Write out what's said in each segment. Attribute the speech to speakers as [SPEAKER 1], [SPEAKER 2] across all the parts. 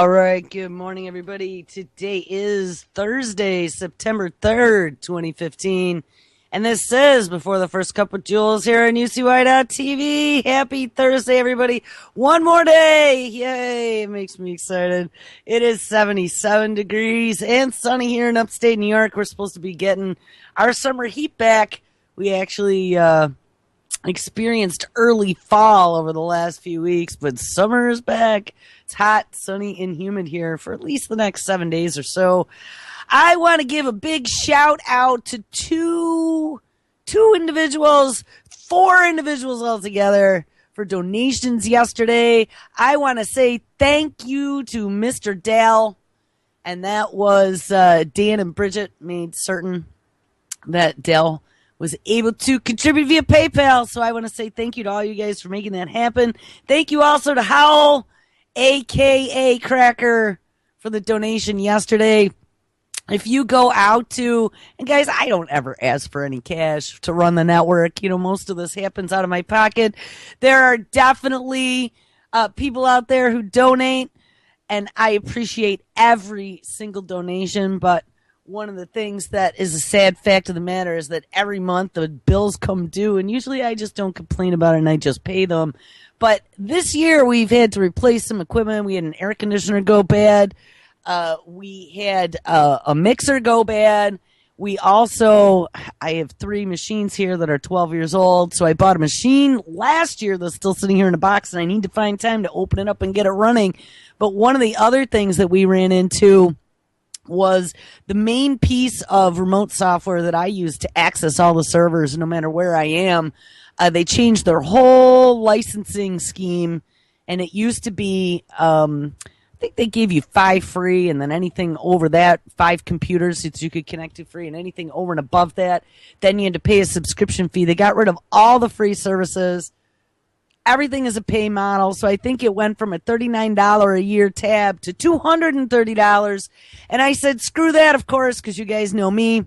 [SPEAKER 1] All right, good morning, everybody. Today is Thursday, September 3rd, 2015. And this is Before the First Cup with Jules here on UCY.TV. Happy Thursday, everybody. One more day. Yay, it makes me excited. It is 77 degrees and sunny here in upstate New York. We're supposed to be getting our summer heat back. We actually experienced early fall over the last few weeks, but summer is back. It's hot, sunny, and humid here for at least the next 7 days or so. I want to give a big shout out to four individuals altogether for donations yesterday. I want to say thank you to Mr. Dale, and that was Dan and Bridget made certain that Dale was able to contribute via PayPal. So I want to say thank you to all you guys for making that happen. Thank you also to Howell, a.k.a. Cracker, for the donation yesterday. If you go out to, and guys, I don't ever ask for any cash to run the network. You know, most of this happens out of my pocket. There are definitely people out there who donate, and I appreciate every single donation, but one of the things that is a sad fact of the matter is that every month the bills come due, and usually I just don't complain about it and I just pay them. But this year we've had to replace some equipment. We had an air conditioner go bad. We had a mixer go bad. We also, I have 3 machines here that are 12 years old. So I bought a machine last year that's still sitting here in a box, and I need to find time to open it up and get it running. But one of the other things that we ran into was the main piece of remote software that I use to access all the servers no matter where I am. They changed their whole licensing scheme, and it used to be, I think they gave you 5 free, and then anything over that, 5 computers that you could connect to free, and anything over and above that, then you had to pay a subscription fee. They got rid of all the free services. Everything is a pay model, so I think it went from a $39 a year tab to $230. And I said, screw that, of course, because you guys know me.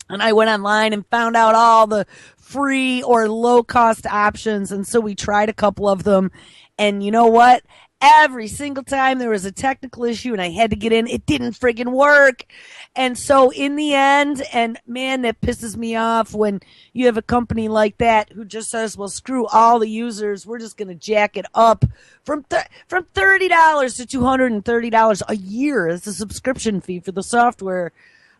[SPEAKER 1] And I went online and found out all the free or low-cost options, and so we tried a couple of them. And you know what? Every single time there was a technical issue and I had to get in, it didn't friggin' work. And so in the end, and man, that pisses me off when you have a company like that who just says, well, screw all the users. We're just going to jack it up from $30 to $230 a year. It's a subscription fee for the software.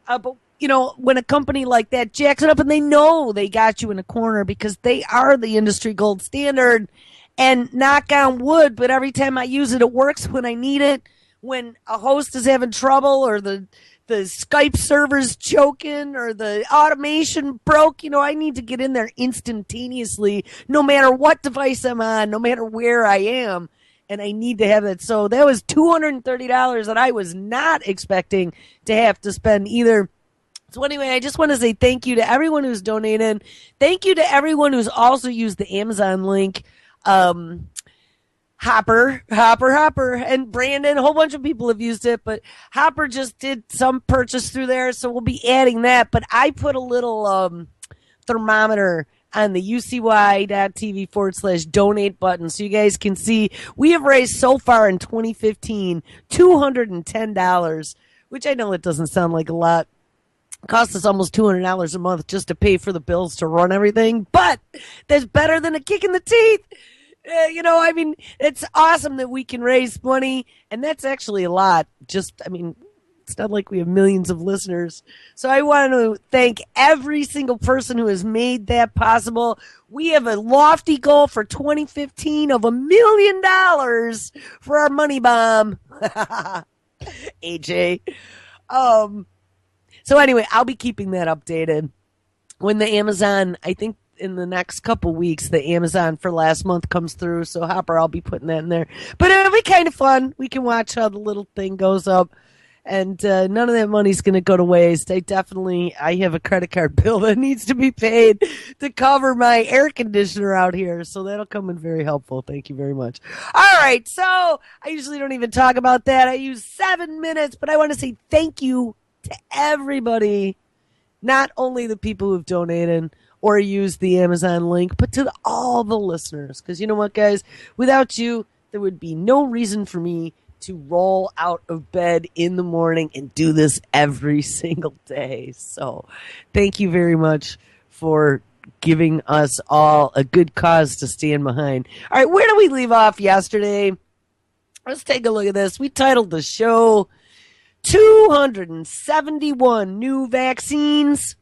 [SPEAKER 1] But you know, when a company like that jacks it up, and they know they got you in a corner because they are the industry gold standard. And knock on wood, but every time I use it, it works when I need it. When a host is having trouble, or the Skype server's choking, or the automation broke, you know, I need to get in there instantaneously, no matter what device I'm on, no matter where I am. And I need to have that. So that was $230 that I was not expecting to have to spend either. So anyway, I just want to say thank you to everyone who's donated. Thank you to everyone who's also used the Amazon link. Hopper, and Brandon, a whole bunch of people have used it, but Hopper just did some purchase through there, so we'll be adding that. But I put a little thermometer on the UCY.TV/donate button so you guys can see we have raised so far in 2015 $210, which I know it doesn't sound like a lot. It costs us almost $200 a month just to pay for the bills to run everything, but that's better than a kick in the teeth. You know, I mean, it's awesome that we can raise money, and that's actually a lot. Just, I mean, it's not like we have millions of listeners. So I want to thank every single person who has made that possible. We have a lofty goal for 2015 of $1 million for our money bomb. AJ. So anyway, I'll be keeping that updated. When the Amazon, I think in the next couple weeks, the Amazon for last month comes through. So Hopper, I'll be putting that in there. But it'll be kind of fun. We can watch how the little thing goes up. And none of that money's going to go to waste. I have a credit card bill that needs to be paid to cover my air conditioner out here. So that'll come in very helpful. Thank you very much. All right. So I usually don't even talk about that. I use 7 minutes, but I want to say thank you to everybody, not only the people who've donated or used the Amazon link, but to all the listeners. Because you know what, guys? Without you, there would be no reason for me to roll out of bed in the morning and do this every single day. So thank you very much for giving us all a good cause to stand behind. All right, where did we leave off yesterday? Let's take a look at this. We titled the show 271 New Vaccines,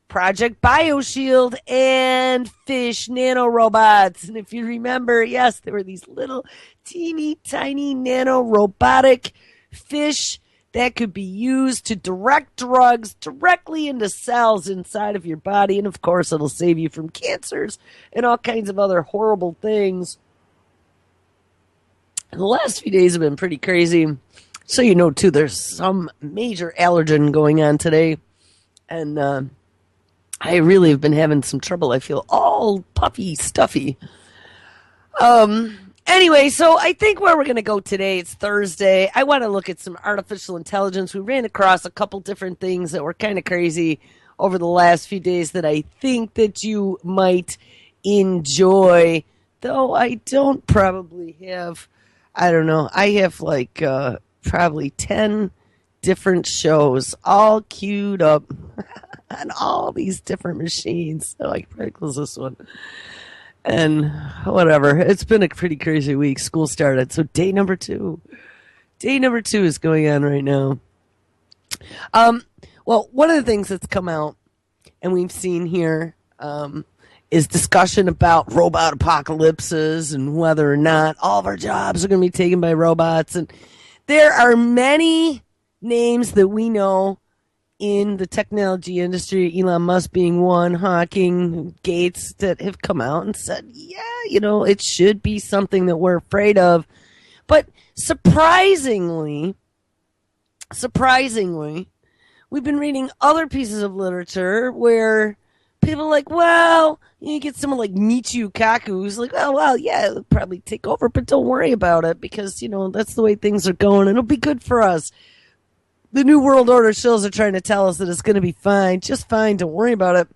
[SPEAKER 1] Project BioShield, and Fish Nanorobots. And if you remember, yes, there were these little teeny tiny nanorobotic fish that could be used to direct drugs directly into cells inside of your body. And of course, it'll save you from cancers and all kinds of other horrible things. And the last few days have been pretty crazy. So you know, too, there's some major allergen going on today. And I really have been having some trouble. I feel all puffy, stuffy. Anyway, so I think where we're going to go today, it's Thursday. I want to look at some artificial intelligence. We ran across a couple different things that were kind of crazy over the last few days that I think that you might enjoy. Though I don't probably have, I don't know, I have like probably 10 different shows all queued up on all these different machines. So I can probably close this one. And whatever. It's been a pretty crazy week. School started. So day number 2. Day number 2 is going on right now. Well, one of the things that's come out and we've seen here is discussion about robot apocalypses and whether or not all of our jobs are going to be taken by robots. And there are many names that we know in the technology industry, Elon Musk being one, Hawking, Gates, that have come out and said, yeah, you know, it should be something that we're afraid of. But surprisingly, we've been reading other pieces of literature where people are like, well, you get someone like Michio Kaku who's like, oh, well, yeah, it'll probably take over, but don't worry about it because, you know, that's the way things are going and it'll be good for us. The New World Order shows are trying to tell us that it's going to be fine, just fine, don't worry about it.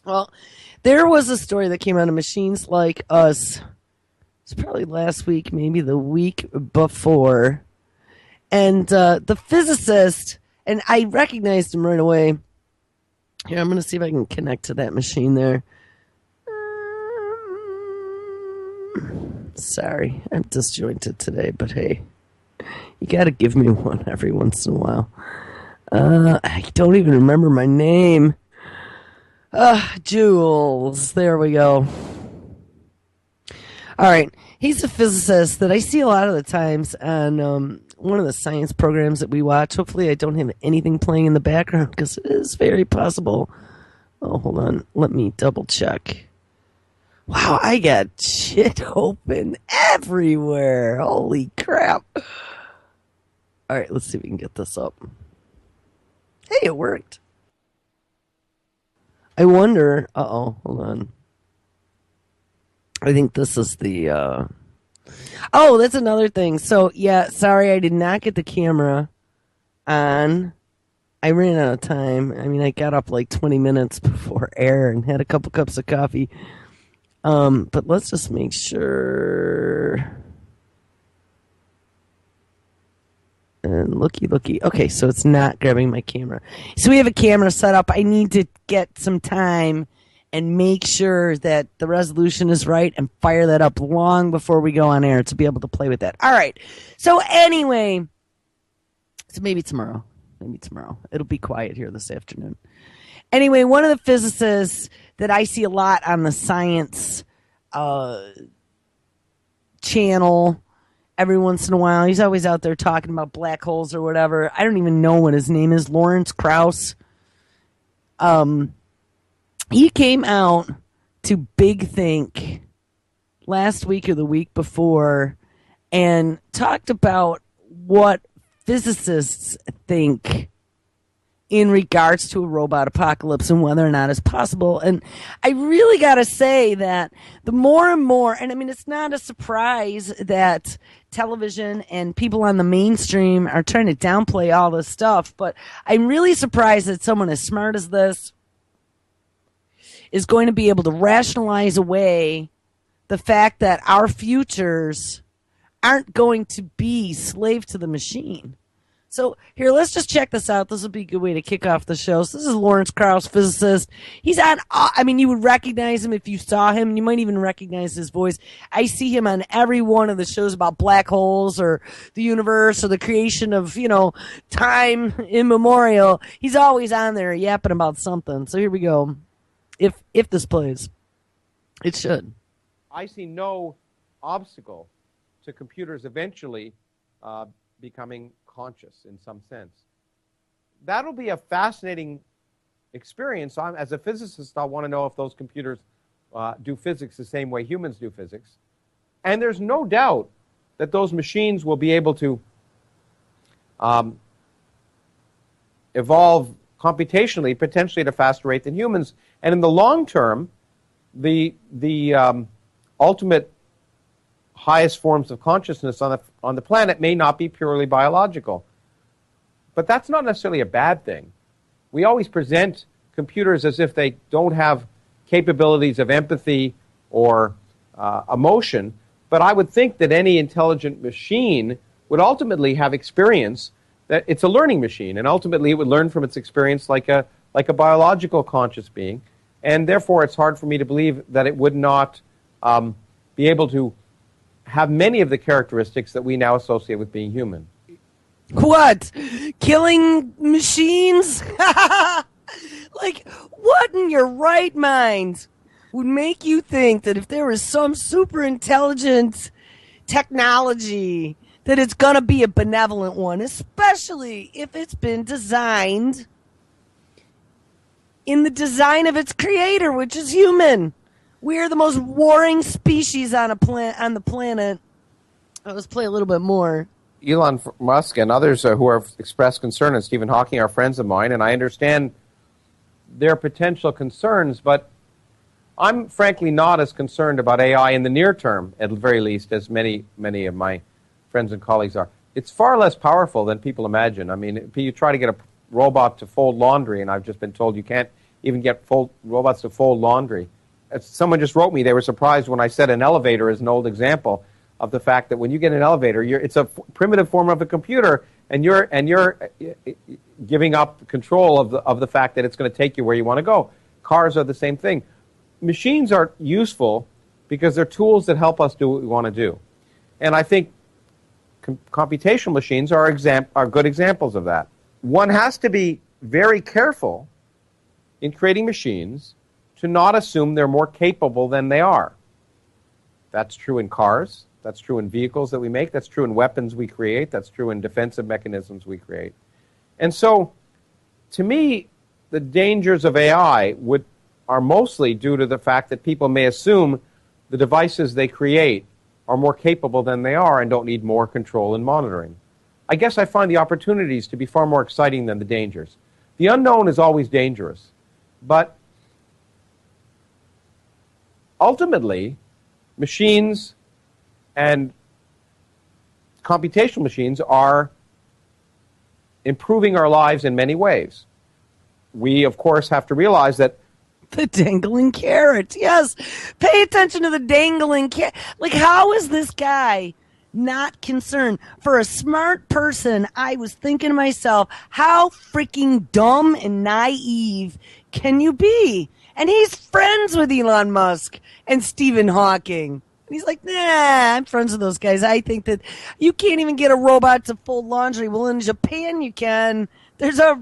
[SPEAKER 1] Well, there was a story that came out of Machines Like Us. It's probably last week, maybe the week before. And the physicist, and I recognized him right away. Here, I'm going to see if I can connect to that machine there. Sorry, I'm disjointed today, but hey. You gotta give me one every once in a while. I don't even remember my name. Jules. There we go. Alright, he's a physicist that I see a lot of the times on one of the science programs that we watch. Hopefully I don't have anything playing in the background, because it is very possible. Oh, hold on. Let me double check. Wow, I got shit open everywhere. Holy crap. All right, let's see if we can get this up. Hey, it worked. I wonder... Uh-oh, hold on. I think this is the... Oh, that's another thing. So, yeah, sorry, I did not get the camera on. I ran out of time. I mean, I got up like 20 minutes before air and had a couple cups of coffee. But let's just make sure... And looky. Okay, so it's not grabbing my camera. So we have a camera set up. I need to get some time and make sure that the resolution is right and fire that up long before we go on air to be able to play with that. All right. So anyway, so maybe tomorrow. It'll be quiet here this afternoon. Anyway, one of the physicists that I see a lot on the science channel every once in a while. He's always out there talking about black holes or whatever. I don't even know what his name is. Lawrence Krauss. He came out to Big Think last week or the week before and talked about what physicists think in regards to a robot apocalypse and whether or not it's possible. And I really got to say that the more and more, and I mean, it's not a surprise that television and people on the mainstream are trying to downplay all this stuff, but I'm really surprised that someone as smart as this is going to be able to rationalize away the fact that our futures aren't going to be slave to the machine. So here, let's just check this out. This will be a good way to kick off the show. So this is Lawrence Krauss, physicist. He's on, I mean, you would recognize him if you saw him. You might even recognize his voice. I see him on every one of the shows about black holes or the universe or the creation of, time immemorial. He's always on there yapping about something. So here we go. If this plays, it should.
[SPEAKER 2] I see no obstacle to computers eventually becoming conscious in some sense. That'll be a fascinating experience. As a physicist, I want to know if those computers do physics the same way humans do physics. And there's no doubt that those machines will be able to evolve computationally, potentially at a faster rate than humans. And in the long term, the ultimate highest forms of consciousness on the planet may not be purely biological. But that's not necessarily a bad thing. We always present computers as if they don't have capabilities of empathy or emotion, but I would think that any intelligent machine would ultimately have experience, that it's a learning machine, and ultimately it would learn from its experience like a biological conscious being, and therefore it's hard for me to believe that it would not be able to have many of the characteristics that we now associate with being human.
[SPEAKER 1] What? Killing machines? Like, what in your right mind would make you think that if there was some super intelligent technology that it's going to be a benevolent one, especially if it's been designed in the design of its creator, which is human? We're the most warring species on the planet. Let's play a little bit more.
[SPEAKER 2] Elon Musk and others who have expressed concern, and Stephen Hawking are friends of mine, and I understand their potential concerns, but I'm frankly not as concerned about AI in the near term, at the very least, as many of my friends and colleagues are. It's far less powerful than people imagine. I mean, if you try to get a robot to fold laundry, and I've just been told you can't even get robots to fold laundry. Someone just wrote me they were surprised when I said an elevator is an old example of the fact that when you get an elevator, it's a primitive form of a computer, and you're giving up control of the fact that it's going to take you where you want to go. Cars are the same thing. Machines are useful because they're tools that help us do what we want to do, and I think computational machines are good examples of that. One has to be very careful in creating machines to not assume they're more capable than they are. That's true in cars. That's true in vehicles that we make. That's true in weapons we create. That's true in defensive mechanisms we create. And so, to me, the dangers of AI are mostly due to the fact that people may assume the devices they create are more capable than they are and don't need more control and monitoring. I guess I find the opportunities to be far more exciting than the dangers. The unknown is always dangerous, but ultimately, machines and computational machines are improving our lives in many ways. We, of course, have to realize that
[SPEAKER 1] the dangling carrot. Yes. Pay attention to the dangling carrot. Like, how is this guy not concerned? For a smart person, I was thinking to myself, how freaking dumb and naive can you be? And he's friends with Elon Musk and Stephen Hawking. And he's like, nah, I'm friends with those guys. I think that you can't even get a robot to fold laundry. Well, in Japan, you can. There's a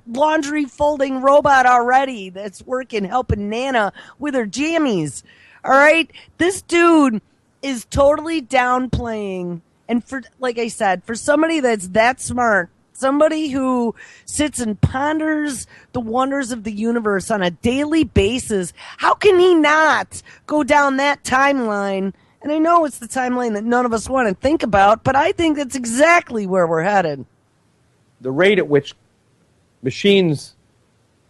[SPEAKER 1] laundry folding robot already that's working, helping Nana with her jammies. All right? This dude is totally downplaying. And like I said, for somebody that's that smart, somebody who sits and ponders the wonders of the universe on a daily basis, how can he not go down that timeline? And I know it's the timeline that none of us want to think about, but I think that's exactly where we're headed.
[SPEAKER 2] The rate at which machines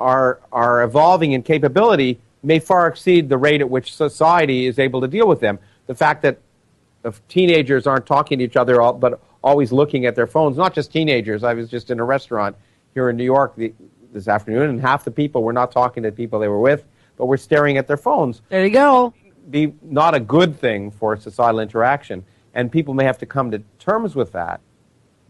[SPEAKER 2] are evolving in capability may far exceed the rate at which society is able to deal with them. The fact that teenagers aren't talking to each other but always looking at their phones, not just teenagers. I was just in a restaurant here in New York this afternoon, and half the people were not talking to the people they were with, but were staring at their phones.
[SPEAKER 1] There you go.
[SPEAKER 2] Be not a good thing for societal interaction. and people may have to come to terms with that.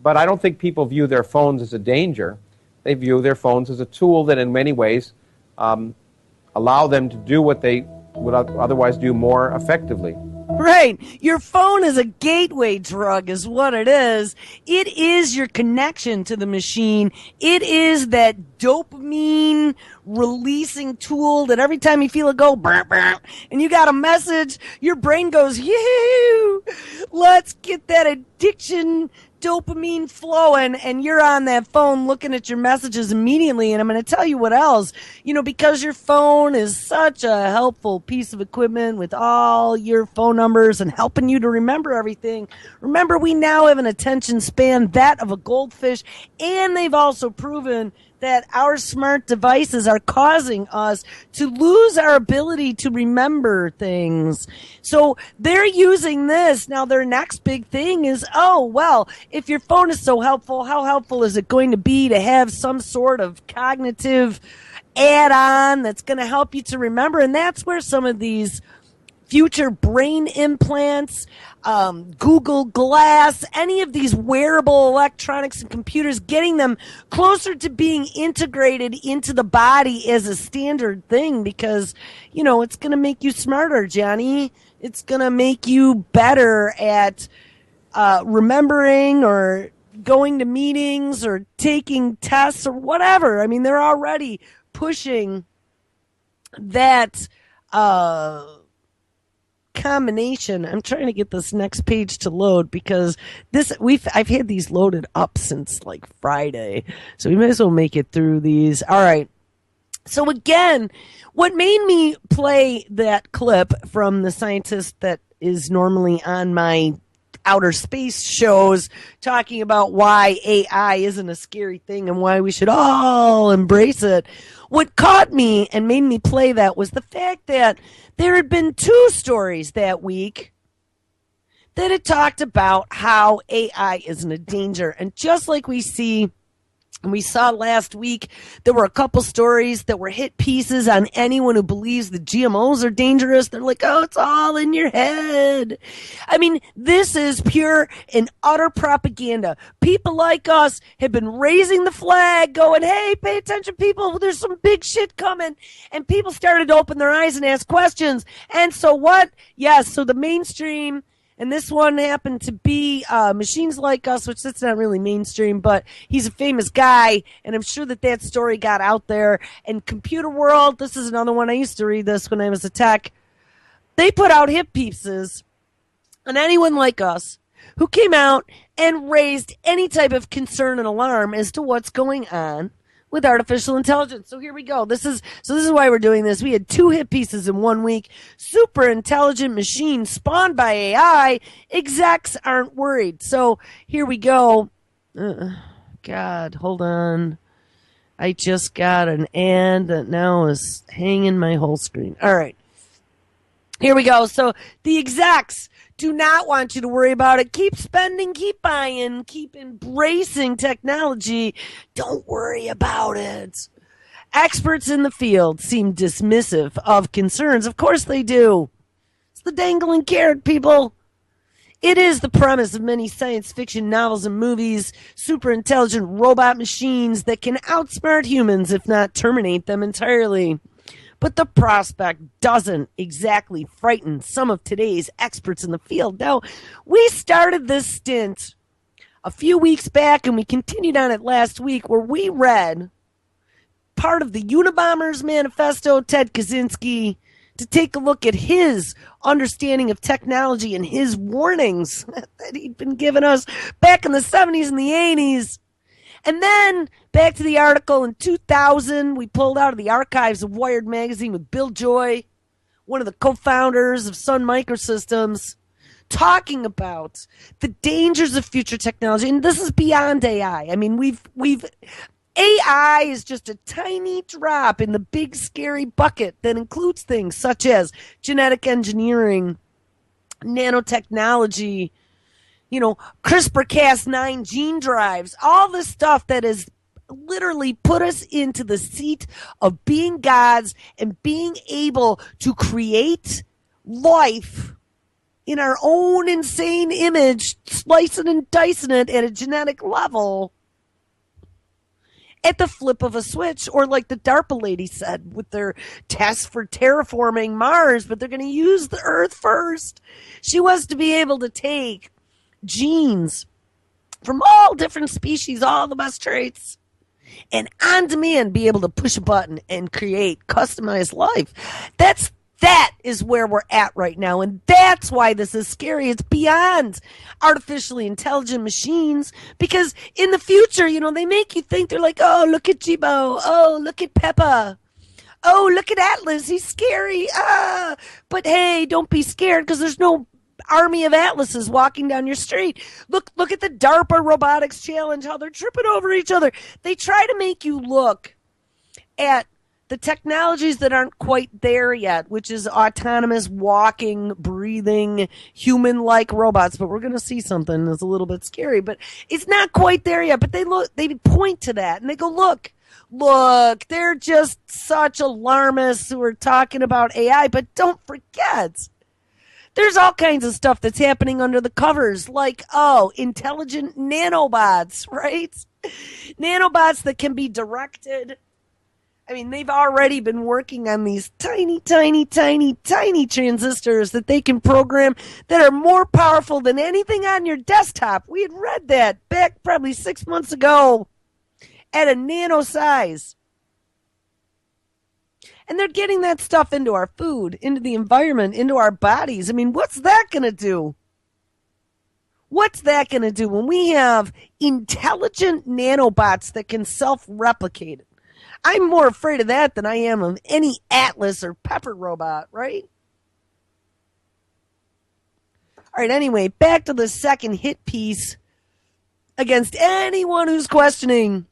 [SPEAKER 2] But I don't think people view their phones as a danger. They view their phones as a tool that in many ways allow them to do what they would otherwise do more effectively.
[SPEAKER 1] Right. Your phone is a gateway drug is what it is. It is your connection to the machine. It is that dopamine releasing tool that every time you feel it go, burr, burr, and you got a message, your brain goes, yoo, let's get that addiction dopamine flowing, and you're on that phone looking at your messages immediately. And I'm going to tell you what else, because your phone is such a helpful piece of equipment with all your phone numbers and helping you to remember everything. Remember, we now have an attention span that of a goldfish, and they've also proven that our smart devices are causing us to lose our ability to remember things. So they're using this. Now their next big thing is, if your phone is so helpful, how helpful is it going to be to have some sort of cognitive add-on that's going to help you to remember? And that's where some of these future brain implants, Google Glass, any of these wearable electronics and computers, getting them closer to being integrated into the body as a standard thing, because, it's going to make you smarter, Johnny. It's going to make you better at remembering or going to meetings or taking tests or whatever. I mean, they're already pushing that combination. I'm trying to get this next page to load because I've had these loaded up since like Friday, so we may as well make it through these. All right. So again, what made me play that clip from the scientist that is normally on my outer space shows talking about why AI isn't a scary thing and why we should all embrace it. What caught me and made me play that was the fact that there had been 2 stories that week that had talked about how AI isn't a danger. And just like we saw last week, there were a couple stories that were hit pieces on anyone who believes the GMOs are dangerous. They're like, oh, it's all in your head. I mean, this is pure and utter propaganda. People like us have been raising the flag, going, hey, pay attention, people. There's some big shit coming. And people started to open their eyes and ask questions. And so what? Yes, so the mainstream... And this one happened to be Machines Like Us, which that's not really mainstream, but he's a famous guy, and I'm sure that story got out there. And Computer World, this is another one. I used to read this when I was a tech. They put out hit pieces on anyone like us who came out and raised any type of concern and alarm as to what's going on with artificial intelligence. So here we go. This is why we're doing this. We had 2 hit pieces in 1 week. Super intelligent machine spawned by AI. Execs aren't worried. So here we go. God, hold on. I just got an ad that now is hanging my whole screen. All right. Here we go. So the execs do not want you to worry about it. Keep spending, keep buying, keep embracing technology. Don't worry about it. Experts in the field seem dismissive of concerns. Of course they do. It's the dangling carrot, people. It is the premise of many science fiction novels and movies. Super intelligent robot machines that can outsmart humans, if not terminate them entirely. But the prospect doesn't exactly frighten some of today's experts in the field. Now, we started this stint a few weeks back, and we continued on it last week, where we read part of the Unabomber's Manifesto, Ted Kaczynski, to take a look at his understanding of technology and his warnings that he'd been giving us back in the 70s and the 80s. And then, back to the article in 2000, we pulled out of the archives of Wired magazine with Bill Joy, one of the co-founders of Sun Microsystems, talking about the dangers of future technology. And this is beyond AI. I mean, AI is just a tiny drop in the big scary bucket that includes things such as genetic engineering, nanotechnology, CRISPR-Cas9 gene drives, all this stuff that has literally put us into the seat of being gods and being able to create life in our own insane image, slicing and dicing it at a genetic level at the flip of a switch, or like the DARPA lady said with their tests for terraforming Mars, but they're going to use the Earth first. She wants to be able to take genes from all different species, all the best traits, and on demand be able to push a button and create customized life. That is where we're at right now, and that's why this is scary. It's beyond artificially intelligent machines, because in the future, they make you think, they're like, oh, look at Jibo, oh, look at Peppa, oh, look at Atlas, he's scary, but hey, don't be scared, because there's no army of Atlases walking down your street. Look at the DARPA robotics challenge, how they're tripping over each other. They try to make you look at the technologies that aren't quite there yet, which is autonomous, walking, breathing, human-like robots. But we're going to see something that's a little bit scary. But it's not quite there yet. But they point to that, and they go, look, they're just such alarmists who are talking about AI. But don't forget, there's all kinds of stuff that's happening under the covers, like, intelligent nanobots, right? Nanobots that can be directed. I mean, they've already been working on these tiny, tiny, tiny, tiny transistors that they can program that are more powerful than anything on your desktop. We had read that back probably 6 months ago at a nano size. And they're getting that stuff into our food, into the environment, into our bodies. I mean, what's that going to do? What's that going to do when we have intelligent nanobots that can self-replicate? I'm more afraid of that than I am of any Atlas or Pepper robot, right? All right, anyway, back to the second hit piece against anyone who's questioning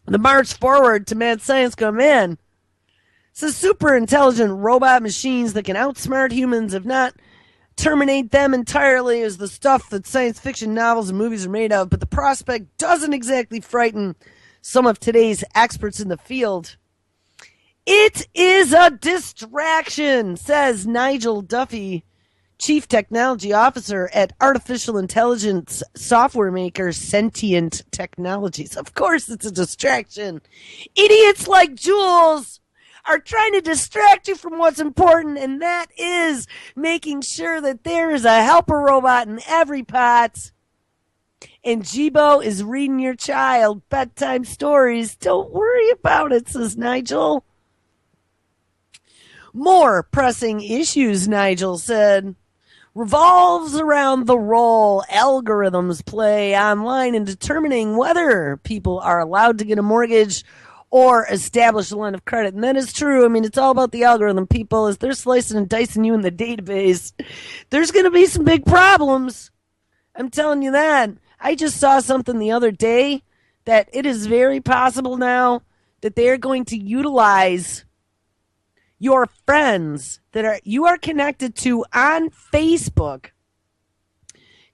[SPEAKER 1] the march forward to mad science. Go, man, it's a super intelligent robot machines that can outsmart humans, if not terminate them entirely, is the stuff that science fiction novels and movies are made of. But the prospect doesn't exactly frighten some of today's experts in the field. It is a distraction, says Nigel Duffy, Chief Technology Officer at artificial intelligence software maker Sentient Technologies. Of course it's a distraction. Idiots like Jules are trying to distract you from what's important, and that is making sure that there is a helper robot in every pot. And Jibo is reading your child bedtime stories. Don't worry about it, says Nigel. More pressing issues, Nigel said, revolves around the role algorithms play online in determining whether people are allowed to get a mortgage or establish a line of credit. And that is true. I mean, it's all about the algorithm, people. As they're slicing and dicing you in the database, there's going to be some big problems. I'm telling you that. I just saw something the other day that it is very possible now that they're going to utilize your friends that you are connected to on Facebook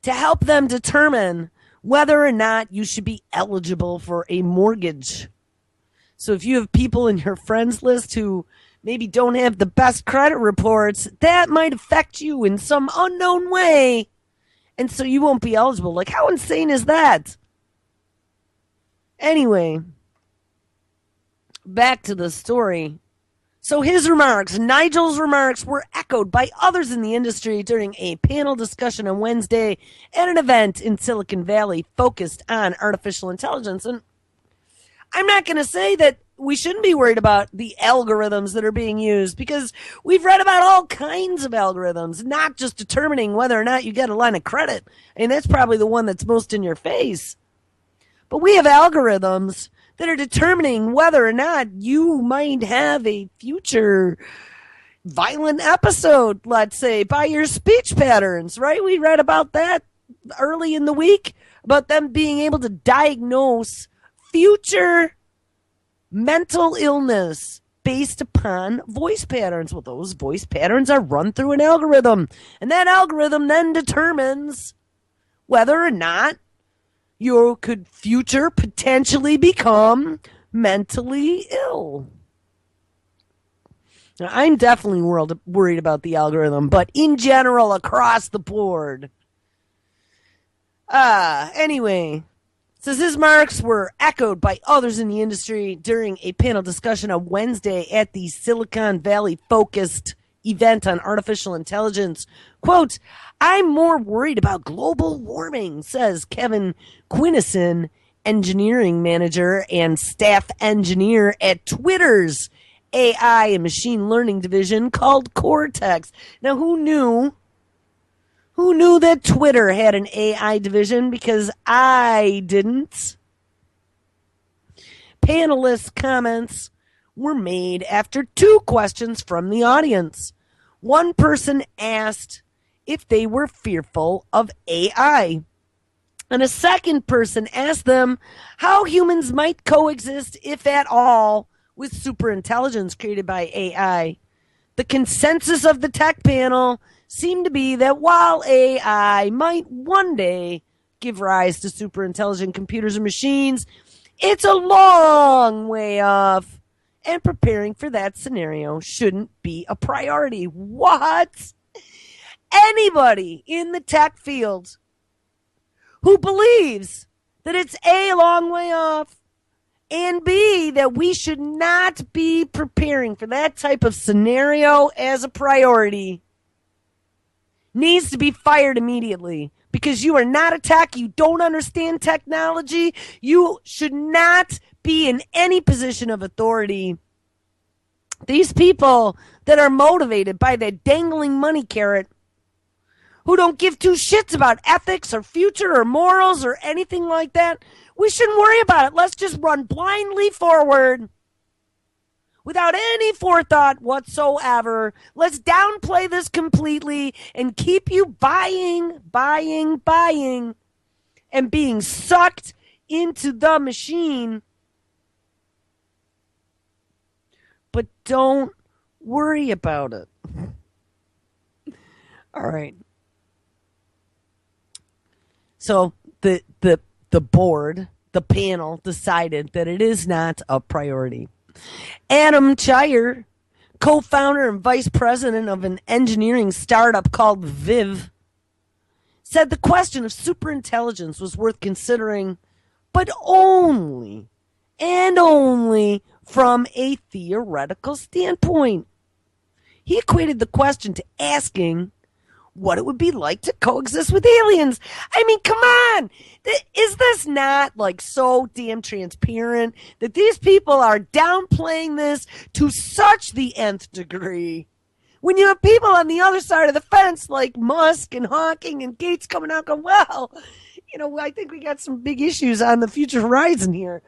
[SPEAKER 1] to help them determine whether or not you should be eligible for a mortgage. So if you have people in your friends list who maybe don't have the best credit reports, that might affect you in some unknown way. And so you won't be eligible. Like, how insane is that? Anyway, back to the story. So his remarks, Nigel's remarks, were echoed by others in the industry during a panel discussion on Wednesday at an event in Silicon Valley focused on artificial intelligence. And I'm not going to say that we shouldn't be worried about the algorithms that are being used, because we've read about all kinds of algorithms, not just determining whether or not you get a line of credit. And that's probably the one that's most in your face. But we have algorithms that are determining whether or not you might have a future violent episode, let's say, by your speech patterns, right? We read about that early in the week, about them being able to diagnose future mental illness based upon voice patterns. Well, those voice patterns are run through an algorithm, and that algorithm then determines whether or not you could future potentially become mentally ill. I'm definitely worried about the algorithm, but in general, across the board. Anyway, says his marks were echoed by others in the industry during a panel discussion on Wednesday at the Silicon Valley focused event on artificial intelligence. Quote, I'm more worried about global warming, says Kevin Quinnison, engineering manager and staff engineer at Twitter's AI and machine learning division called Cortex. Now, who knew? Who knew that Twitter had an AI division? Because I didn't. Panelists' comments were made after two questions from the audience. One person asked if they were fearful of AI. And a second person asked them how humans might coexist, if at all, with superintelligence created by AI. The consensus of the tech panel seemed to be that while AI might one day give rise to superintelligent computers and machines, it's a long way off, and preparing for that scenario shouldn't be a priority. What? Anybody in the tech field who believes that it's A, long way off, and B, that we should not be preparing for that type of scenario as a priority needs to be fired immediately, because you are not a tech, you don't understand technology, you should not be in any position of authority. These people that are motivated by that dangling money carrot, who don't give two shits about ethics or future or morals or anything like that, we shouldn't worry about it. Let's just run blindly forward without any forethought whatsoever. Let's downplay this completely and keep you buying, and being sucked into the machine. But don't worry about it. All right. So the board, the panel, decided that it is not a priority. Adam Chire, co-founder and vice president of an engineering startup called Viv, said the question of superintelligence was worth considering, but only from a theoretical standpoint. He equated the question to asking what it would be like to coexist with aliens. I mean, come on. Is this not like so damn transparent that these people are downplaying this to such the nth degree? When you have people on the other side of the fence like Musk and Hawking and Gates coming out going, well, I think we got some big issues on the future horizon here.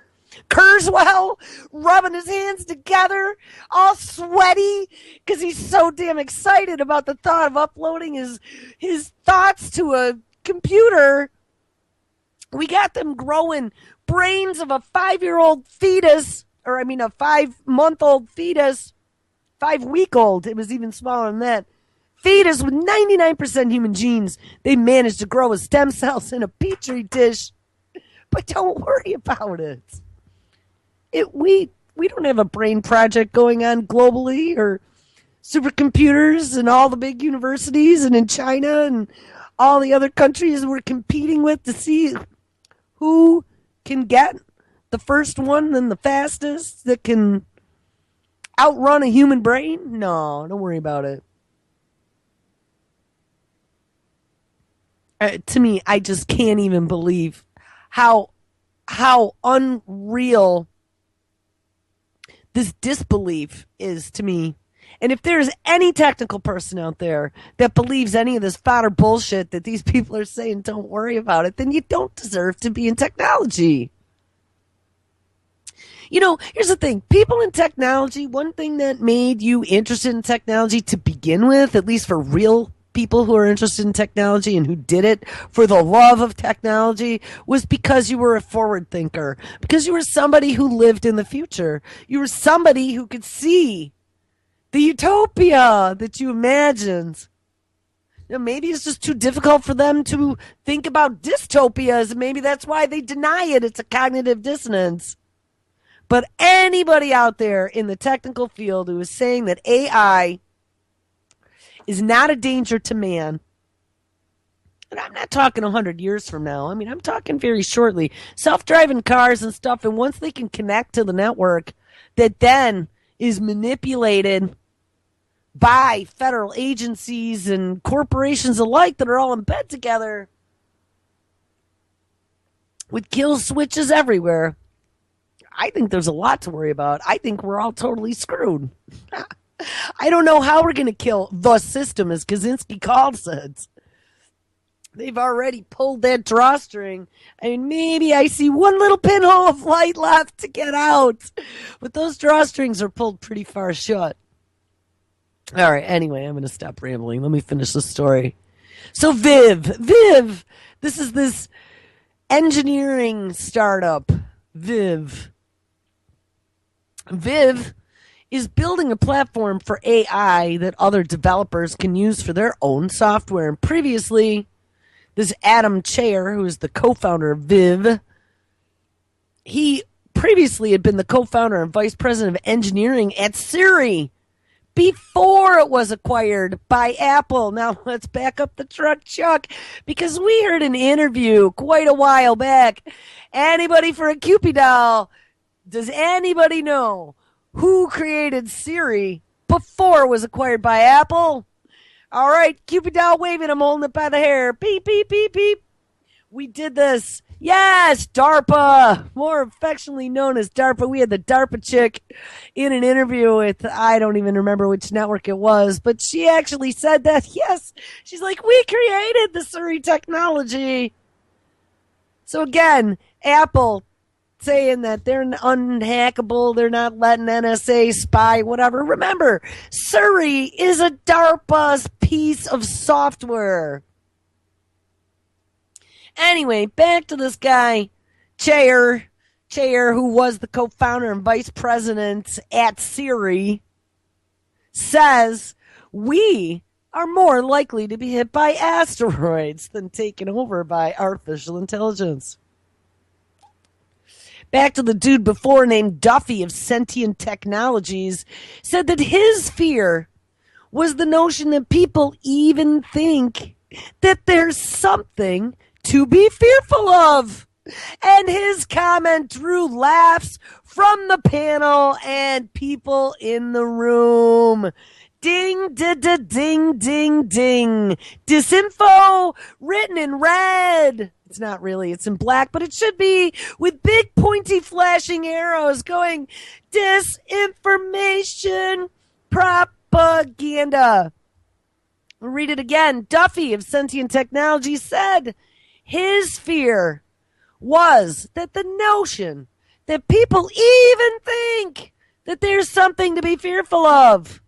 [SPEAKER 1] Kurzweil rubbing his hands together, all sweaty, because he's so damn excited about the thought of uploading his thoughts to a computer. We got them growing brains of a 5-year-old fetus, or a 5-month-old fetus, 5-week-old. It was even smaller than that. Fetus with 99% human genes. They managed to grow as stem cells in a petri dish. But don't worry about it. We don't have a brain project going on globally, or supercomputers in all the big universities and in China and all the other countries we're competing with to see who can get the first one and the fastest that can outrun a human brain. No, don't worry about it. To me, I just can't even believe how unreal this disbelief is to me. And if there's any technical person out there that believes any of this fodder bullshit that these people are saying, don't worry about it, then you don't deserve to be in technology. Here's the thing. People in technology, one thing that made you interested in technology to begin with, at least for real people who are interested in technology and who did it for the love of technology, was because you were a forward thinker, because you were somebody who lived in the future. You were somebody who could see the utopia that you imagined. Maybe it's just too difficult for them to think about dystopias, and maybe that's why they deny it. It's a cognitive dissonance. But anybody out there in the technical field who is saying that AI is not a danger to man, and I'm not talking 100 years from now. I mean, I'm talking very shortly. Self-driving cars and stuff, and once they can connect to the network that then is manipulated by federal agencies and corporations alike that are all in bed together with kill switches everywhere, I think there's a lot to worry about. I think we're all totally screwed. I don't know how we're going to kill the system, as Kaczynski calls it. They've already pulled that drawstring. I mean, maybe I see one little pinhole of light left to get out. But those drawstrings are pulled pretty far shut. All right, anyway, I'm going to stop rambling. Let me finish the story. So Viv, this is this engineering startup, Viv is building a platform for AI that other developers can use for their own software. And previously, this Adam Chayer, who is the co-founder of Viv, he previously had been the co-founder and vice president of engineering at Siri before it was acquired by Apple. Now, let's back up the truck, Chuck, because we heard an interview quite a while back. Anybody for a Cupid doll? Does anybody know who created Siri before it was acquired by Apple? All right, Cupid doll waving. I'm holding it by the hair. Beep, beep, beep, beep. We did this. Yes, DARPA, more affectionately known as DARPA. We had the DARPA chick in an interview with, I don't even remember which network it was, but she actually said that, yes. She's like, we created the Siri technology. So again, Apple saying that they're unhackable, they're not letting NSA spy, whatever. Remember, Siri is a DARPA piece of software. Anyway, back to this guy, Chayer, who was the co-founder and vice president at Siri, says we are more likely to be hit by asteroids than taken over by artificial intelligence. Back to the dude before named Duffy of Sentient Technologies, said that his fear was the notion that people even think that there's something to be fearful of. And his comment drew laughs from the panel and people in the room. Ding, ding, ding, ding. Disinfo written in red. It's not really, it's in black, but it should be, with big pointy flashing arrows going, disinformation propaganda. I'll read it again. Duffy of Sentient Technology said his fear was that the notion that people even think that there's something to be fearful of.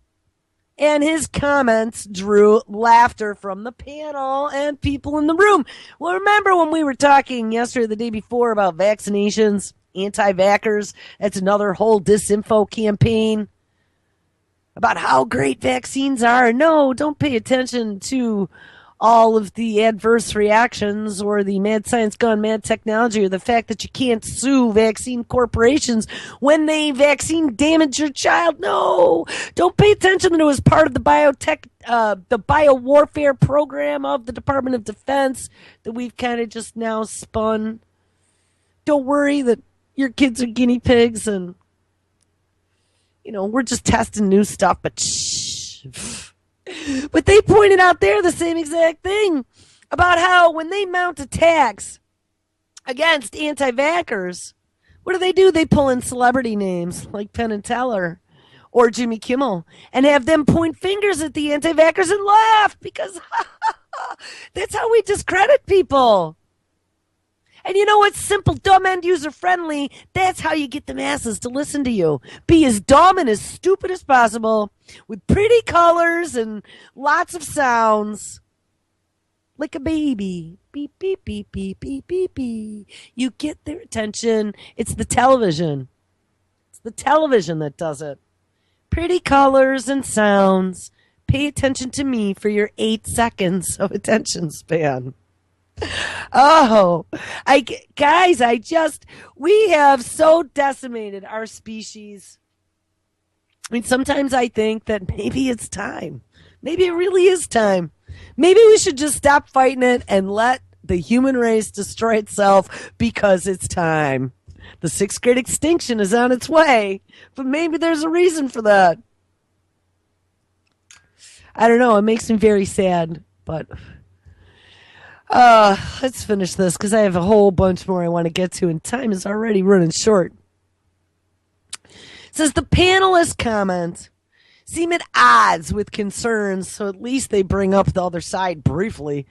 [SPEAKER 1] And his comments drew laughter from the panel and people in the room. Well, remember when we were talking yesterday, the day before, about vaccinations, anti-vaxxers? That's another whole disinfo campaign about how great vaccines are. No, don't pay attention to all of the adverse reactions or the mad science gone mad technology or the fact that you can't sue vaccine corporations when they vaccine damage your child. No, don't pay attention that it was part of the the biowarfare program of the Department of Defense that we've kind of just now spun. Don't worry that your kids are guinea pigs and, we're just testing new stuff, but shh. But they pointed out there the same exact thing about how when they mount attacks against anti-vaxxers, what do? They pull in celebrity names like Penn and Teller or Jimmy Kimmel and have them point fingers at the anti-vaxxers and laugh because that's how we discredit people. And you know what's simple, dumb, and user-friendly? That's how you get the masses to listen to you. Be as dumb and as stupid as possible with pretty colors and lots of sounds. Like a baby. Beep, beep, beep, beep, beep, beep, beep. You get their attention. It's the television. It's the television that does it. Pretty colors and sounds. Pay attention to me for your 8 seconds of attention span. Oh, guys, we have so decimated our species. I mean, sometimes I think that maybe it's time. Maybe it really is time. Maybe we should just stop fighting it and let the human race destroy itself because it's time. The sixth great extinction is on its way, but maybe there's a reason for that. I don't know. It makes me very sad, but let's finish this because I have a whole bunch more I want to get to, and time is already running short. It says the panelists comment seem at odds with concerns, so at least they bring up the other side briefly,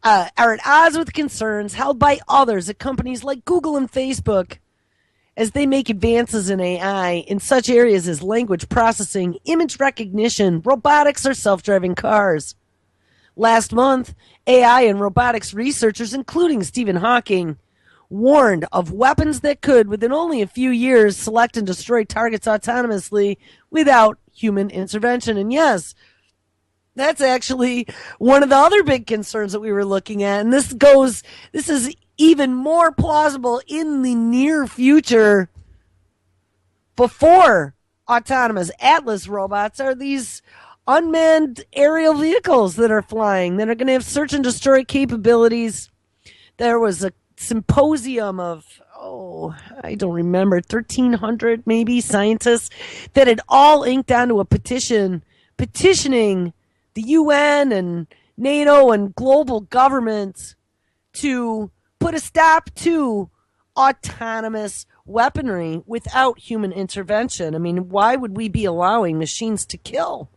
[SPEAKER 1] are at odds with concerns held by others at companies like Google and Facebook as they make advances in AI in such areas as language processing, image recognition, robotics, or self-driving cars. Last month, AI and robotics researchers, including Stephen Hawking, warned of weapons that could, within only a few years, select and destroy targets autonomously without human intervention. And yes, that's actually one of the other big concerns that we were looking at. And this is even more plausible in the near future before autonomous Atlas robots are these unmanned aerial vehicles that are flying, that are going to have search and destroy capabilities. There was a symposium of, I don't remember, 1,300 maybe scientists that had all inked onto a petition petitioning the UN and NATO and global governments to put a stop to autonomous weaponry without human intervention. I mean, why would we be allowing machines to kill?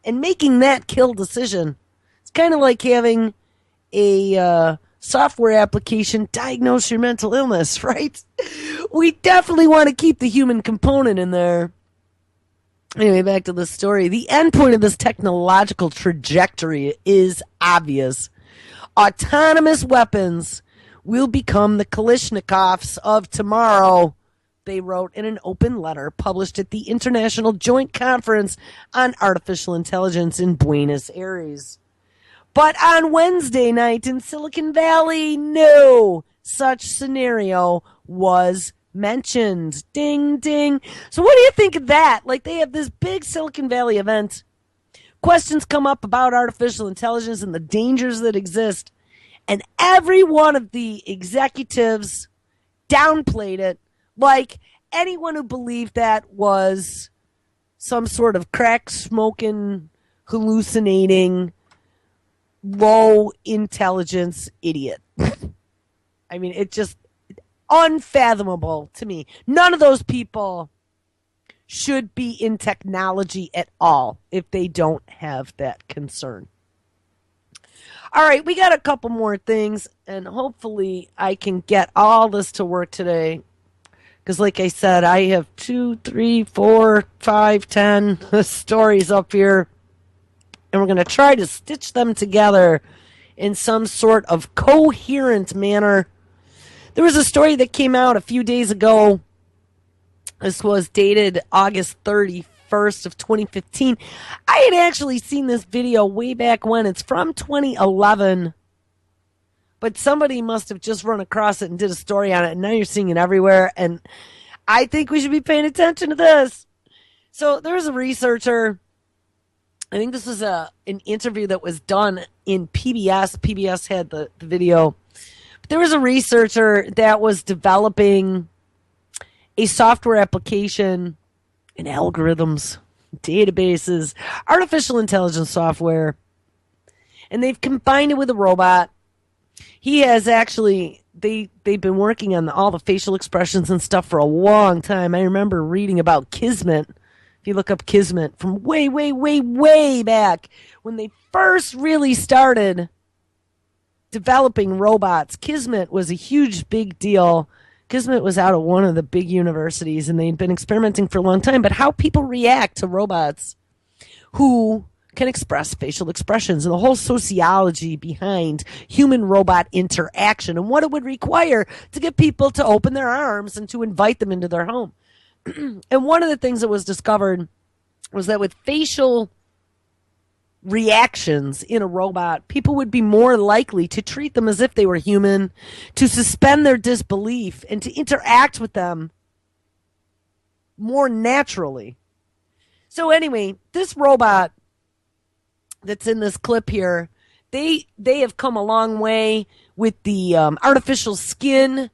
[SPEAKER 1] And making that kill decision, it's kind of like having a software application diagnose your mental illness, right? We definitely want to keep the human component in there. Anyway, back to the story. The end point of this technological trajectory is obvious. Autonomous weapons will become the Kalashnikovs of tomorrow, they wrote in an open letter published at the International Joint Conference on Artificial Intelligence in Buenos Aires. But on Wednesday night in Silicon Valley, no such scenario was mentioned. Ding, ding. So what do you think of that? Like, they have this big Silicon Valley event. Questions come up about artificial intelligence and the dangers that exist. And every one of the executives downplayed it, like anyone who believed that was some sort of crack smoking, hallucinating, low intelligence idiot. I mean, it's just unfathomable to me. None of those people should be in technology at all if they don't have that concern. All right, we got a couple more things, and hopefully I can get all this to work today. Because like I said, I have 2, 3, 4, 5, 10 stories up here. And we're going to try to stitch them together in some sort of coherent manner. There was a story that came out a few days ago. This was dated August 31st of 2015. I had actually seen this video way back when. It's from 2011. But somebody must have just run across it and did a story on it. And now you're seeing it everywhere. And I think we should be paying attention to this. So there's a researcher. I think this was an interview that was done in PBS. PBS had the video. But there was a researcher that was developing a software application and algorithms, databases, artificial intelligence software. And they've combined it with a robot. He has actually, they've been working on all the facial expressions and stuff for a long time. I remember reading about Kismet. If you look up Kismet from way, way, way, way back, when they first really started developing robots, Kismet was a huge, big deal. Kismet was out of one of the big universities, and they'd been experimenting for a long time. But how people react to robots who can express facial expressions and the whole sociology behind human-robot interaction and what it would require to get people to open their arms and to invite them into their home. And one of the things that was discovered was that with facial reactions in a robot, people would be more likely to treat them as if they were human, to suspend their disbelief, and to interact with them more naturally. So anyway, this robot that's in this clip here, they have come a long way with the artificial skin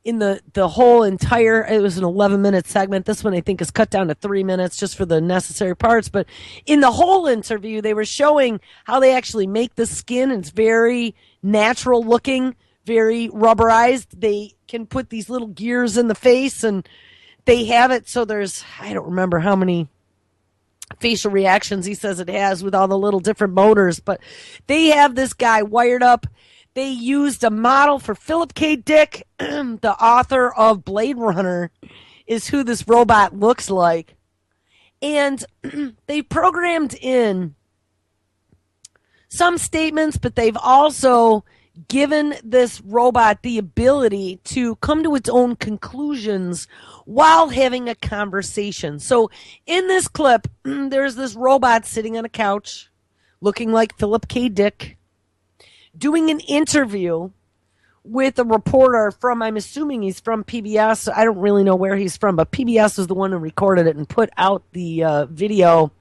[SPEAKER 1] in the whole entire, it was an 11-minute segment. This one I think is cut down to 3 minutes just for the necessary parts. But in the whole interview, they were showing how they actually make the skin. It's very natural looking, very rubberized. They can put these little gears in the face, and they have it so there's, I don't remember how many facial reactions he says it has with all the little different motors, but they have this guy wired up. They used a model for Philip K. Dick, the author of Blade Runner, is who this robot looks like. And they programmed in some statements, but they've also given this robot the ability to come to its own conclusions while having a conversation. So in this clip, there's this robot sitting on a couch looking like Philip K. Dick, doing an interview with a reporter from, I'm assuming he's from PBS. I don't really know where he's from, but PBS is the one who recorded it and put out the video.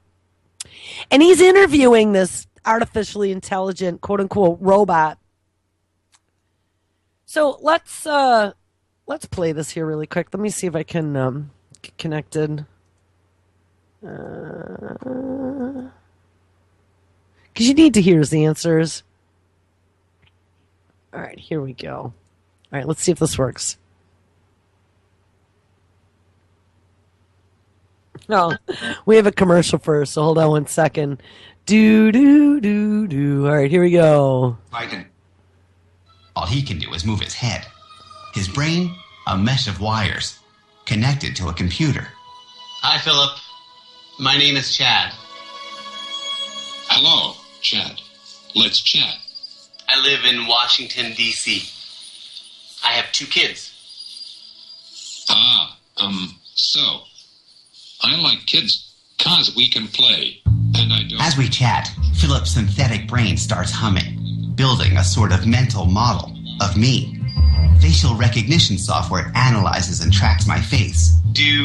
[SPEAKER 1] And he's interviewing this artificially intelligent, quote unquote, robot. So let's play this here really quick. Let me see if I can get connected. Because you need to hear his answers. All right, here we go. All right, let's see if this works. No, we have a commercial first, so hold on one second. Do. All right, here we go.
[SPEAKER 3] All he can do is move his head. His brain, a mesh of wires, connected to a computer.
[SPEAKER 4] Hi, Philip. My name is Chad.
[SPEAKER 5] Hello, Chad. Let's chat.
[SPEAKER 4] I live in Washington, D.C. I have 2 kids.
[SPEAKER 5] So, I like kids 'cause we can play, and I don't...
[SPEAKER 3] As we chat, Philip's synthetic brain starts humming, building a sort of mental model of me. Facial recognition software analyzes and tracks my face,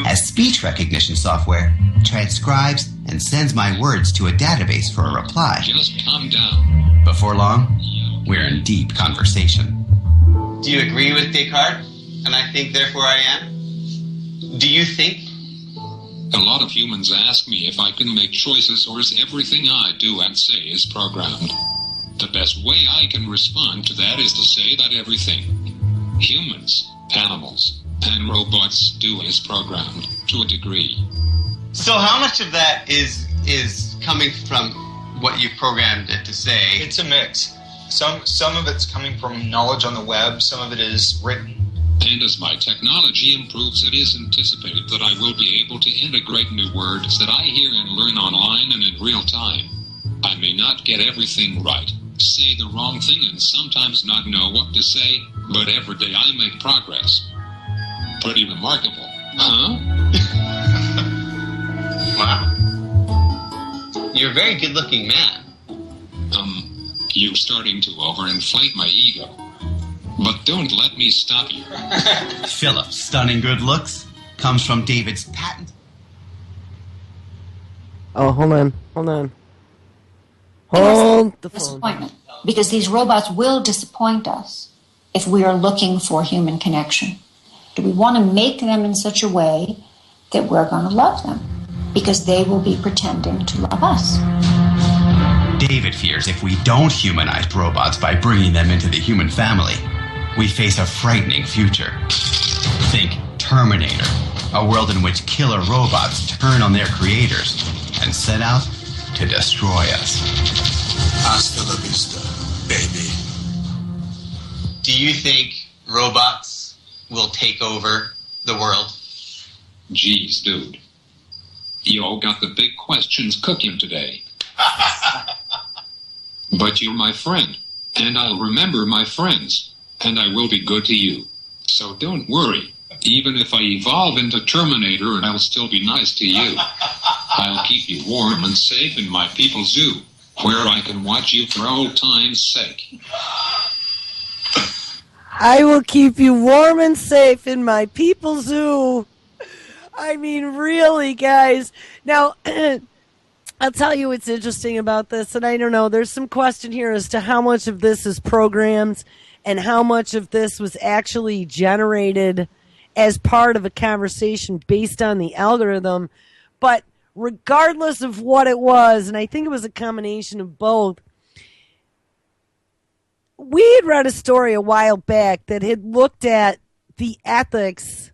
[SPEAKER 3] as speech recognition software transcribes and sends my words to a database for a reply.
[SPEAKER 5] Just calm down.
[SPEAKER 3] Before long, we're in deep conversation.
[SPEAKER 4] Do you agree with Descartes? And I think, therefore I am? Do you think?
[SPEAKER 5] A lot of humans ask me if I can make choices or is everything I do and say is programmed. The best way I can respond to that is to say that everything humans, animals, and robots do is programmed to a degree.
[SPEAKER 4] So how much of that is coming from what you programmed it to say?
[SPEAKER 6] It's a mix. Some of it's coming from knowledge on the web, some of it is written.
[SPEAKER 5] And as my technology improves, it is anticipated that I will be able to integrate new words that I hear and learn online and in real time. I may not get everything right, say the wrong thing, and sometimes not know what to say, but every day I make progress. Pretty remarkable, huh?
[SPEAKER 4] Wow. You're a very good-looking man.
[SPEAKER 5] You're starting to overinflate my ego. But don't let me stop you.
[SPEAKER 3] Philip's stunning good looks comes from David's patent.
[SPEAKER 1] Oh, hold on. Hold the phone.
[SPEAKER 7] Disappointment. Because these robots will disappoint us if we are looking for human connection. Do we want to make them in such a way that we're going to love them? Because they will be pretending to love us.
[SPEAKER 3] David fears if we don't humanize robots by bringing them into the human family, we face a frightening future. Think Terminator, a world in which killer robots turn on their creators and set out to destroy us.
[SPEAKER 8] Hasta la vista, baby.
[SPEAKER 4] Do you think robots will take over the world?
[SPEAKER 5] Jeez, dude. You all got the big questions cooking today. But you're my friend, and I'll remember my friends, and I will be good to you. So don't worry. Even if I evolve into Terminator, I'll still be nice to you. I'll keep you warm and safe in my people's zoo. where I can watch you for old time's sake.
[SPEAKER 1] I will keep you warm and safe in my people zoo. I mean, really, guys. Now, I'll tell you what's interesting about this, and I don't know, there's some question here as to how much of this is programmed and how much of this was actually generated as part of a conversation based on the algorithm. But regardless of what it was, and I think it was a combination of both, we had read a story a while back that had looked at the ethics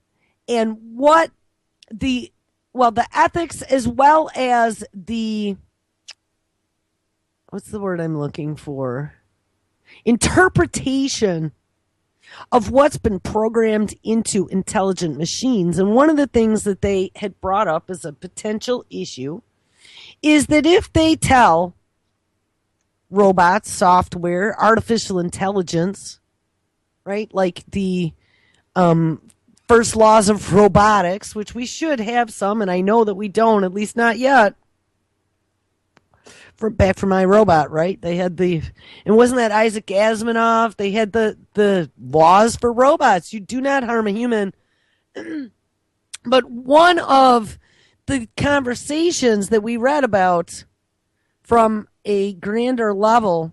[SPEAKER 1] and what the ethics as well as the, what's the word I'm looking for? Interpretation of what's been programmed into intelligent machines. And one of the things that they had brought up as a potential issue is that if they tell robots, software, artificial intelligence, right, like the first laws of robotics, which we should have some, and I know that we don't, at least not yet. Back from My Robot, right? They had and wasn't that Isaac Asimov? They had the laws for robots. You do not harm a human. But one of the conversations that we read about from a grander level,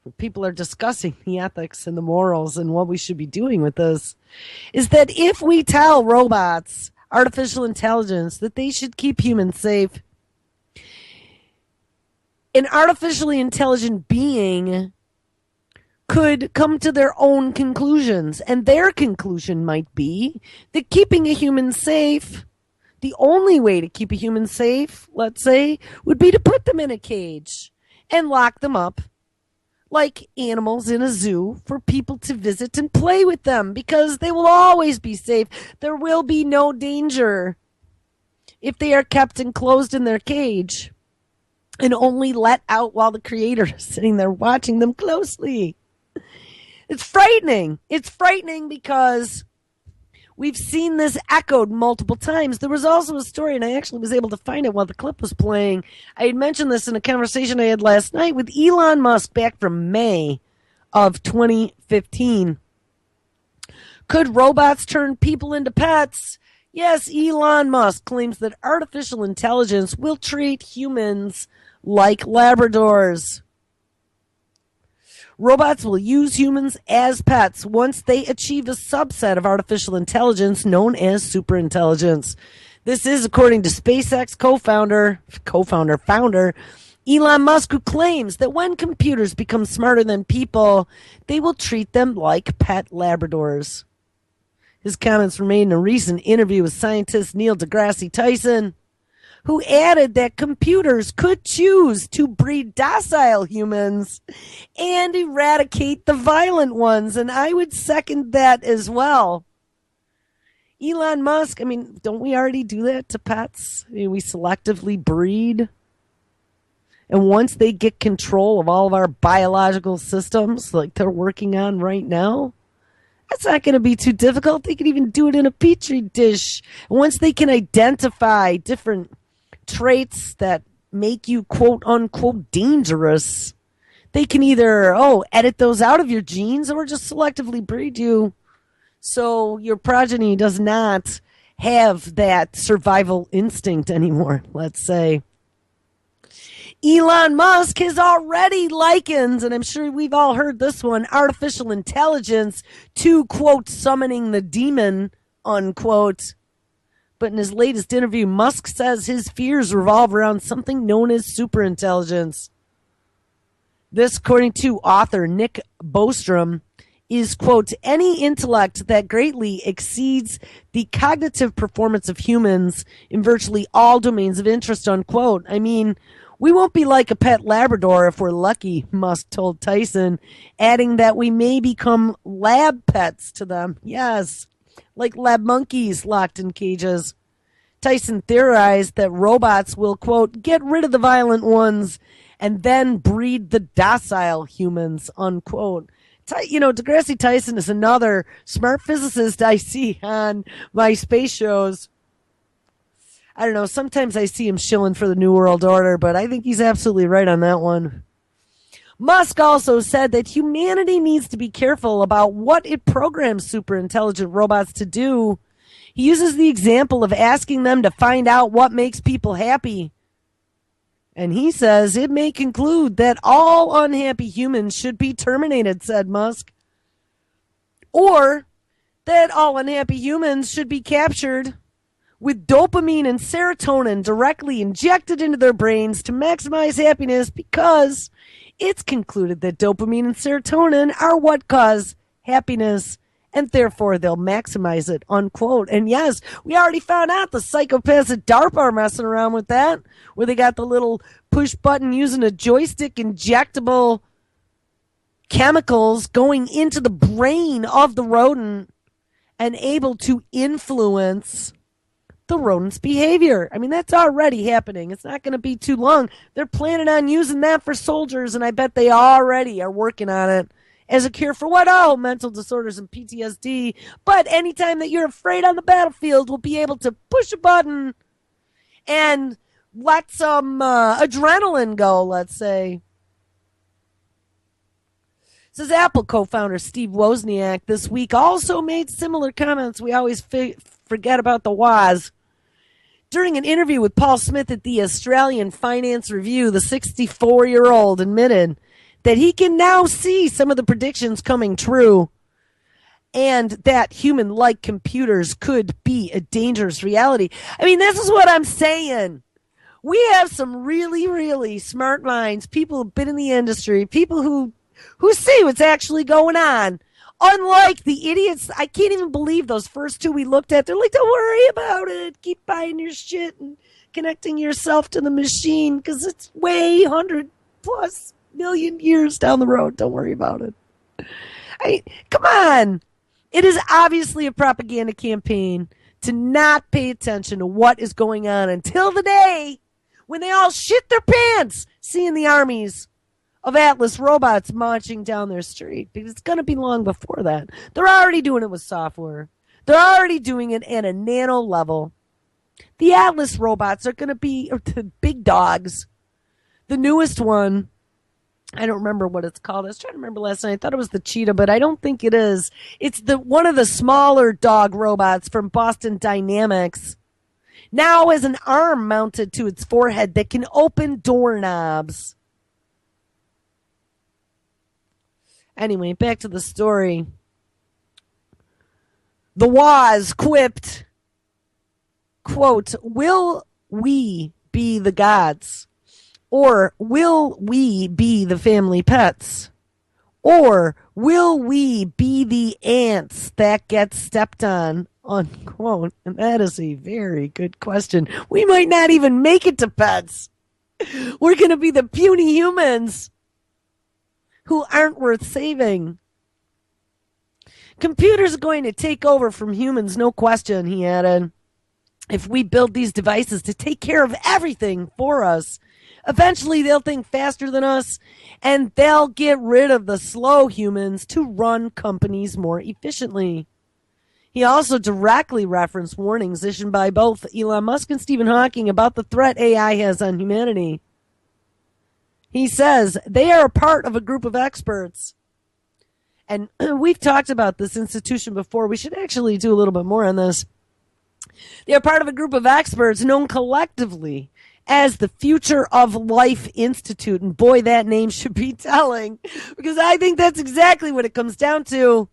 [SPEAKER 1] where people are discussing the ethics and the morals and what we should be doing with this, is that if we tell robots, artificial intelligence, that they should keep humans safe, an artificially intelligent being could come to their own conclusions. And their conclusion might be that keeping a human safe, the only way to keep a human safe, let's say, would be to put them in a cage and lock them up like animals in a zoo for people to visit and play with them, because they will always be safe. There will be no danger if they are kept enclosed in their cage and only let out while the creator is sitting there watching them closely. It's frightening. It's frightening because we've seen this echoed multiple times. There was also a story, and I actually was able to find it while the clip was playing. I had mentioned this in a conversation I had last night with Elon Musk back from May of 2015. Could robots turn people into pets? Yes, Elon Musk claims that artificial intelligence will treat humans like Labradors. Robots will use humans as pets once they achieve a subset of artificial intelligence known as superintelligence. This is according to SpaceX founder Elon Musk, who claims that when computers become smarter than people, they will treat them like pet Labradors. His comments were made in a recent interview with scientist Neil deGrasse Tyson, who added that computers could choose to breed docile humans and eradicate the violent ones. And I would second that as well. Elon Musk, I mean, don't we already do that to pets? I mean, we selectively breed. And once they get control of all of our biological systems, like they're working on right now, that's not going to be too difficult. They can even do it in a petri dish. And once they can identify different traits that make you quote unquote dangerous, they can either edit those out of your genes or just selectively breed you so your progeny does not have that survival instinct anymore, let's say. Elon Musk has already likened, and I'm sure we've all heard this one, artificial intelligence to quote summoning the demon, unquote. But in his latest interview, Musk says his fears revolve around something known as superintelligence. This, according to author Nick Bostrom, is, quote, any intellect that greatly exceeds the cognitive performance of humans in virtually all domains of interest, unquote. I mean, we won't be like a pet Labrador if we're lucky, Musk told Tyson, adding that we may become lab pets to them. Yes, like lab monkeys locked in cages. Tyson theorized that robots will, quote, get rid of the violent ones and then breed the docile humans, unquote. deGrasse Tyson is another smart physicist I see on my space shows. I don't know. Sometimes I see him shilling for the New World Order, but I think he's absolutely right on that one. Musk also said that humanity needs to be careful about what it programs super intelligent robots to do. He uses the example of asking them to find out what makes people happy. And he says it may conclude that all unhappy humans should be terminated, said Musk. Or that all unhappy humans should be captured with dopamine and serotonin directly injected into their brains to maximize happiness, because it's concluded that dopamine and serotonin are what cause happiness, and therefore they'll maximize it, unquote. And yes, we already found out the psychopaths at DARPA are messing around with that, where they got the little push button using a joystick injectable chemicals going into the brain of the rodent and able to influence the rodent's behavior. I mean, that's already happening. It's not going to be too long. They're planning on using that for soldiers, and I bet they already are working on it as a cure for what? Oh, mental disorders and PTSD. But anytime that you're afraid on the battlefield, we'll be able to push a button and let some adrenaline go, let's say. Says Apple co-founder Steve Wozniak this week also made similar comments. We always forget about the Woz. During an interview with Paul Smith at the Australian Finance Review, the 64-year-old admitted that he can now see some of the predictions coming true, and that human-like computers could be a dangerous reality. I mean, this is what I'm saying. We have some really, really smart minds, people who've been in the industry, people who see what's actually going on. Unlike the idiots, I can't even believe those first two we looked at. They're like, don't worry about it. Keep buying your shit and connecting yourself to the machine because it's way 100+ million years down the road. Don't worry about it. Come on. It is obviously a propaganda campaign to not pay attention to what is going on until the day when they all shit their pants seeing the armies of Atlas robots marching down their street, because it's going to be long before that. They're already doing it with software. They're already doing it at a nano level. The Atlas robots are going to be the big dogs. The newest one, I don't remember what it's called. I was trying to remember last night. I thought it was the cheetah, but I don't think it is. It's one of the smaller dog robots from Boston Dynamics. Now has an arm mounted to its forehead that can open doorknobs. Anyway, back to the story. The Woz quipped, quote, will we be the gods? Or will we be the family pets? Or will we be the ants that get stepped on, unquote? And that is a very good question. We might not even make it to pets. We're going to be the puny humans who aren't worth saving. Computers are going to take over from humans, no question, he added. If we build these devices to take care of everything for us, eventually they'll think faster than us, and they'll get rid of the slow humans to run companies more efficiently. He also directly referenced warnings issued by both Elon Musk and Stephen Hawking about the threat AI has on humanity. He says they are a part of a group of experts. And we've talked about this institution before. We should actually do a little bit more on this. They are part of a group of experts known collectively as the Future of Life Institute. And boy, that name should be telling, because I think that's exactly what it comes down to.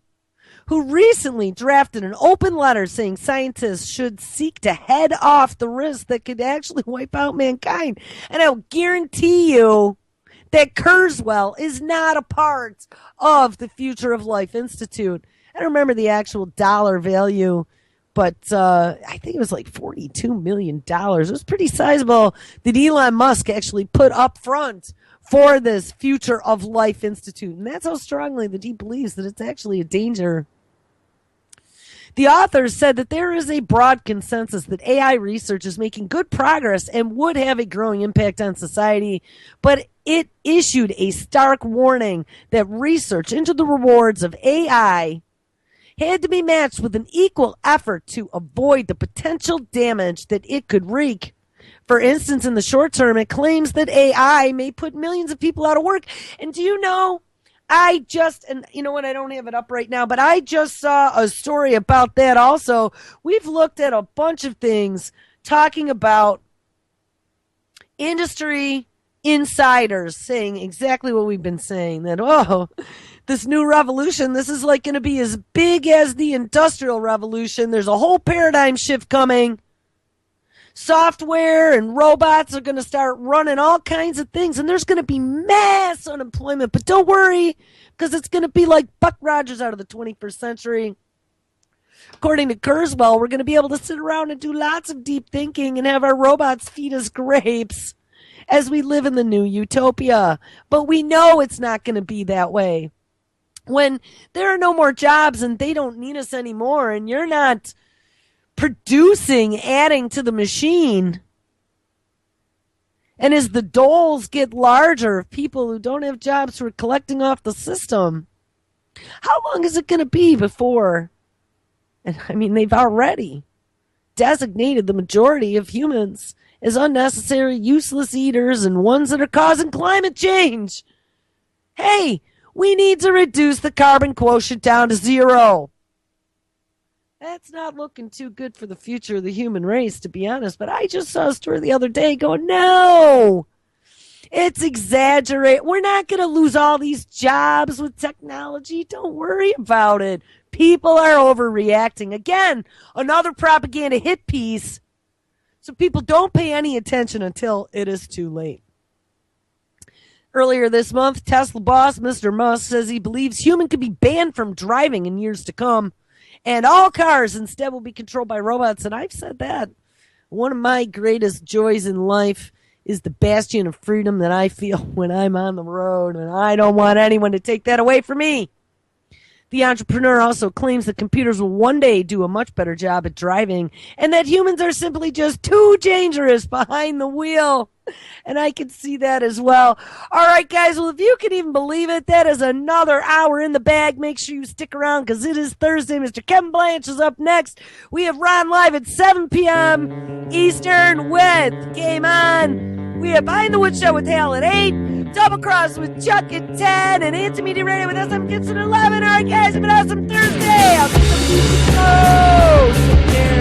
[SPEAKER 1] Who recently drafted an open letter saying scientists should seek to head off the risks that could actually wipe out mankind. And I'll guarantee you that Kurzweil is not a part of the Future of Life Institute. I don't remember the actual dollar value, but I think it was like $42 million. It was pretty sizable that Elon Musk actually put up front for this Future of Life Institute. And that's how strongly that he believes that it's actually a danger. The authors said that there is a broad consensus that AI research is making good progress and would have a growing impact on society, but it issued a stark warning that research into the rewards of AI had to be matched with an equal effort to avoid the potential damage that it could wreak. For instance, in the short term, it claims that AI may put millions of people out of work. And do you know, and you know what, I don't have it up right now, but I just saw a story about that also. We've looked at a bunch of things talking about industry insiders saying exactly what we've been saying, that, this new revolution, this is like going to be as big as the Industrial Revolution. There's a whole paradigm shift coming. Software and robots are going to start running all kinds of things, and there's going to be mass unemployment. But don't worry, because it's going to be like Buck Rogers out of the 21st century. According to Kurzweil, we're going to be able to sit around and do lots of deep thinking and have our robots feed us grapes as we live in the new utopia. But we know it's not going to be that way. When there are no more jobs and they don't need us anymore, and you're not producing, adding to the machine, and as the doles get larger of people who don't have jobs who are collecting off the system, how long is it going to be before, and I mean, they've already designated the majority of humans as unnecessary, useless eaters and ones that are causing climate change? Hey, we need to reduce the carbon quotient down to 0. That's not looking too good for the future of the human race, to be honest. But I just saw a story the other day going, no, it's exaggerate. We're not going to lose all these jobs with technology. Don't worry about it. People are overreacting. Again, another propaganda hit piece. So people don't pay any attention until it is too late. Earlier this month, Tesla boss Mr. Musk says he believes humans could be banned from driving in years to come, and all cars instead will be controlled by robots. And I've said that. One of my greatest joys in life is the bastion of freedom that I feel when I'm on the road, and I don't want anyone to take that away from me. The entrepreneur also claims that computers will one day do a much better job at driving, and that humans are simply just too dangerous behind the wheel. And I can see that as well. All right, guys, well, if you can even believe it, that is another hour in the bag. Make sure you stick around because it is Thursday. Mr. Kevin Blanche is up next. We have Ron live at 7 p.m. Eastern with Game On. We have Behind the Woodshed with Hal at 8. Double Cross with Chuck at 10. And Anti-Media Radio with SM Gibson at 11. All right, guys, have an awesome Thursday. I'll see you tomorrow. Take care.